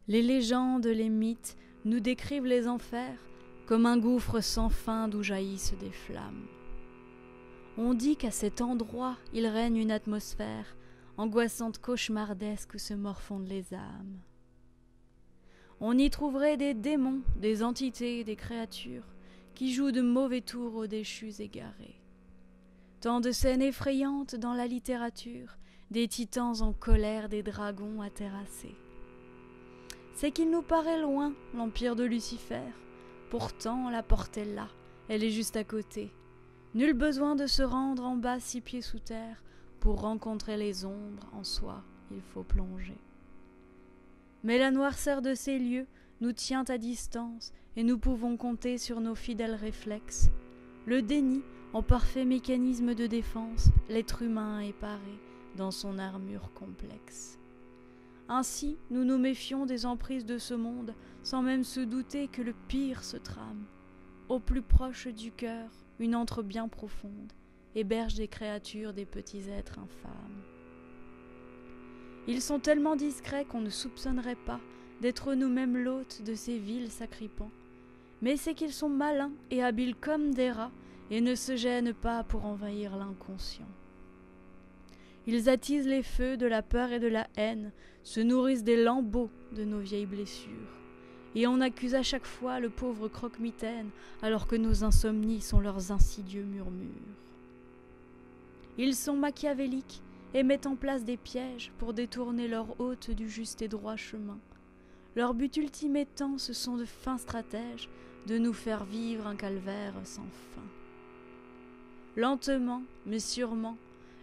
Les légendes, les mythes nous décrivent les enfers comme un gouffre sans fin d'où jaillissent des flammes. On dit qu'à cet endroit il règne une atmosphère angoissante, cauchemardesque où se morfondent les âmes. On y trouverait des démons, des entités, des créatures qui jouent de mauvais tours aux déchus égarés. Tant de scènes effrayantes dans la littérature, des titans en colère, des dragons à terrasser. C'est qu'il nous paraît loin, l'empire de Lucifer. Pourtant, la porte est là, elle est juste à côté. Nul besoin de se rendre en bas 6 pieds sous terre pour rencontrer les ombres, en soi, il faut plonger. Mais la noirceur de ces lieux nous tient à distance et nous pouvons compter sur nos fidèles réflexes. Le déni, en parfait mécanisme de défense, l'être humain est paré dans son armure complexe. Ainsi, nous nous méfions des emprises de ce monde, sans même se douter que le pire se trame. Au plus proche du cœur, une antre bien profonde héberge des créatures, des petits êtres infâmes. Ils sont tellement discrets qu'on ne soupçonnerait pas d'être nous-mêmes l'hôte de ces vils sacripants. Mais c'est qu'ils sont malins et habiles comme des rats et ne se gênent pas pour envahir l'inconscient. Ils attisent les feux de la peur et de la haine, se nourrissent des lambeaux de nos vieilles blessures. Et on accuse à chaque fois le pauvre croque-mitaine, alors que nos insomnies sont leurs insidieux murmures. Ils sont machiavéliques et mettent en place des pièges pour détourner leur hôte du juste et droit chemin. Leur but ultime étant, ce sont de fins stratèges, de nous faire vivre un calvaire sans fin. Lentement, mais sûrement,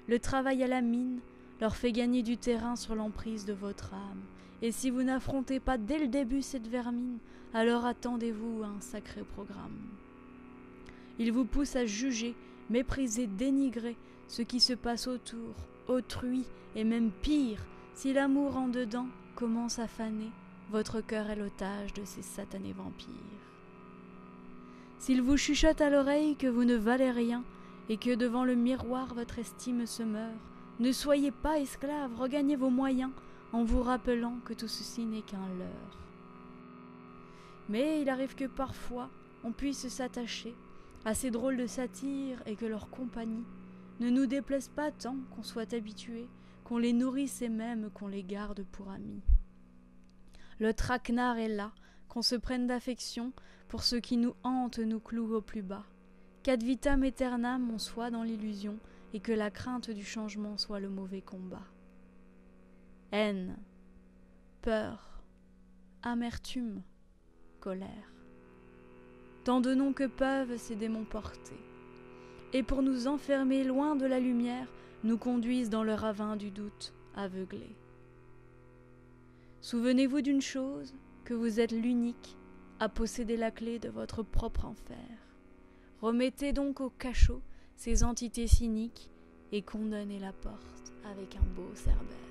le travail à la mine leur fait gagner du terrain sur l'emprise de votre âme. Et si vous n'affrontez pas dès le début cette vermine, alors attendez-vous à un sacré programme. Ils vous poussent à juger, mépriser, dénigrer ce qui se passe autour, autrui, et même pire, si l'amour en dedans commence à faner, votre cœur est l'otage de ces satanés vampires. S'ils vous chuchotent à l'oreille que vous ne valez rien, et que devant le miroir votre estime se meurt, ne soyez pas esclaves, regagnez vos moyens, en vous rappelant que tout ceci n'est qu'un leurre. Mais il arrive que parfois on puisse s'attacher à ces drôles de satyres et que leur compagnie ne nous déplaise pas tant qu'on soit habitué, qu'on les nourrisse et même qu'on les garde pour amis. Le traquenard est là, qu'on se prenne d'affection pour ce qui nous hante nous cloue au plus bas. Qu'ad vitam aeternam on soit dans l'illusion et que la crainte du changement soit le mauvais combat. Haine, peur, amertume, colère. Tant de noms que peuvent ces démons porter. Et pour nous enfermer loin de la lumière, nous conduisent dans le ravin du doute aveuglé. Souvenez-vous d'une chose, que vous êtes l'unique à posséder la clé de votre propre enfer. Remettez donc au cachot ces entités cyniques et condamnez la porte avec un beau cerbère.